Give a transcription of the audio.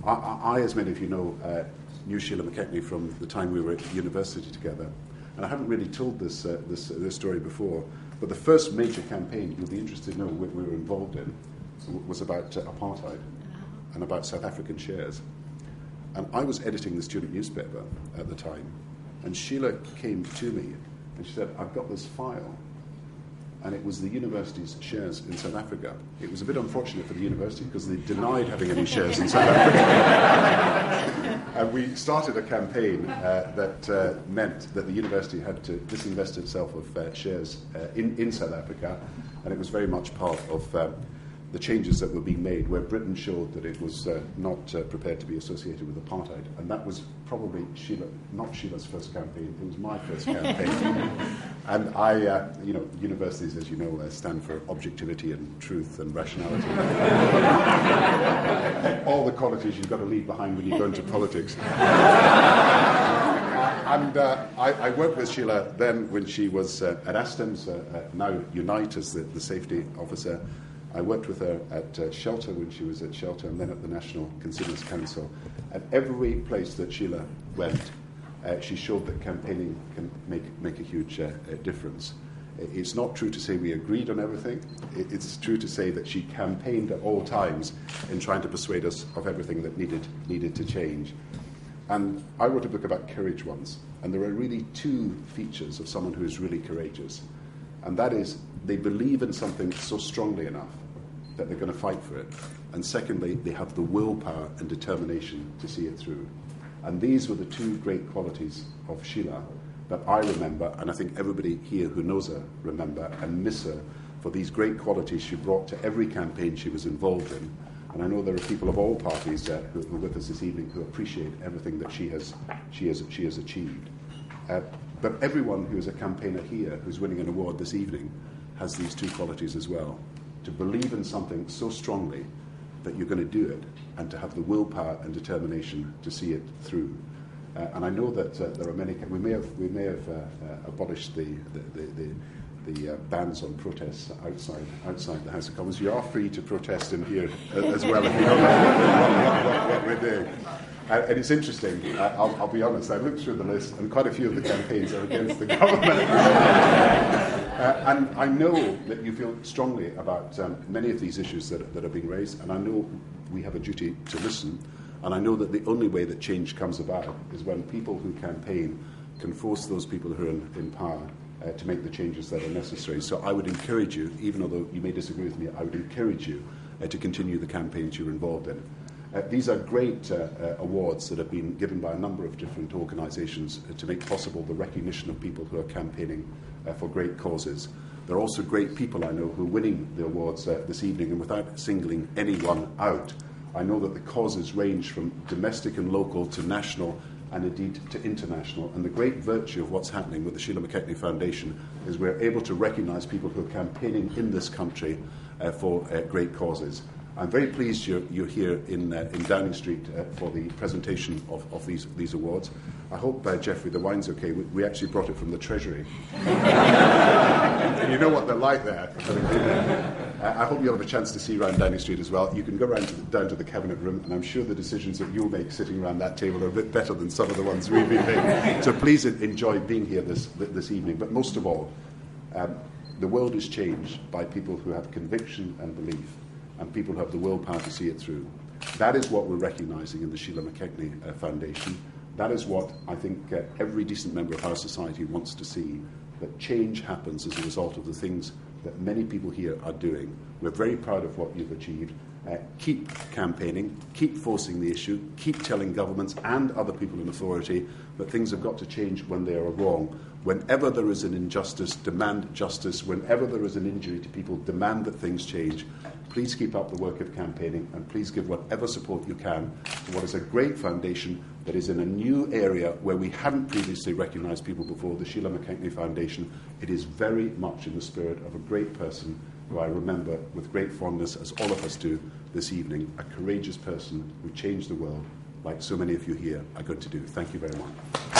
I, as many of you know, knew Sheila McKechnie from the time we were at university together. And I haven't really told this story before, but the first major campaign, you'll be interested to know, we were involved in was about apartheid and about South African shares. And I was editing the student newspaper at the time, and Sheila came to me and she said, I've got this file. And it was the university's shares in South Africa. It was a bit unfortunate for the university because they denied having any shares in South Africa. And we started a campaign that meant that the university had to disinvest itself of shares in South Africa, and it was very much part of the changes that were being made, where Britain showed that it was not prepared to be associated with apartheid. And that was probably not Sheila's first campaign, it was my first campaign. And I, universities, as you know, stand for objectivity and truth and rationality. All the qualities you've got to leave behind when you go into politics. And I worked with Sheila then when she was at Aston's, now Unite as the safety officer. I worked with her at Shelter when she was at Shelter, and then at the National Consumers Council. At every place that Sheila went, she showed that campaigning can make a huge difference. It's not true to say we agreed on everything. It's true to say that she campaigned at all times in trying to persuade us of everything that needed to change. And I wrote a book about courage once, and there are really two features of someone who is really courageous. And that is, they believe in something so strongly enough that they're going to fight for it. And secondly, they have the willpower and determination to see it through. And these were the two great qualities of Sheila that I remember, and I think everybody here who knows her remember and miss her for these great qualities she brought to every campaign she was involved in. And I know there are people of all parties who are with us this evening who appreciate everything that she has achieved. But everyone who is a campaigner here who's winning an award this evening has these two qualities as well. To believe in something so strongly that you're going to do it, and to have the willpower and determination to see it through. And I know that there are many. We may have abolished the bans on protests outside the House of Commons. You are free to protest in here as well if you know what we're doing. And it's interesting, I'll be honest, I looked through the list and quite a few of the campaigns are against the government. And I know that you feel strongly about many of these issues that are being raised, and I know we have a duty to listen, and I know that the only way that change comes about is when people who campaign can force those people who are in power to make the changes that are necessary. So I would encourage you, even although you may disagree with me, I would encourage you to continue the campaigns you're involved in. These are great awards that have been given by a number of different organisations to make possible the recognition of people who are campaigning for great causes. There are also great people I know who are winning the awards this evening, and without singling anyone out, I know that the causes range from domestic and local to national and indeed to international. And the great virtue of what's happening with the Sheila McKechnie Foundation is we're able to recognise people who are campaigning in this country for great causes. I'm very pleased you're here in Downing Street for the presentation of these awards. I hope, Geoffrey, the wine's okay. We actually brought it from the Treasury. And you know what they're like there. I hope you'll have a chance to see around Downing Street as well. You can go down to the Cabinet Room, and I'm sure the decisions that you'll make sitting around that table are a bit better than some of the ones we've been making. So please enjoy being here this evening. But most of all, the world is changed by people who have conviction and belief, and people who have the willpower to see it through. That is what we're recognising in the Sheila McKechnie Foundation. That is what I think every decent member of our society wants to see, that change happens as a result of the things that many people here are doing. We're very proud of what you've achieved. Keep campaigning, keep forcing the issue, keep telling governments and other people in authority that things have got to change when they are wrong. Whenever there is an injustice, demand justice. Whenever there is an injury to people, demand that things change. Please keep up the work of campaigning, and please give whatever support you can to what is a great foundation that is in a new area where we hadn't previously recognised people before, the Sheila McKechnie Foundation. It is very much in the spirit of a great person who I remember with great fondness, as all of us do this evening, a courageous person who changed the world like so many of you here are going to do. Thank you very much.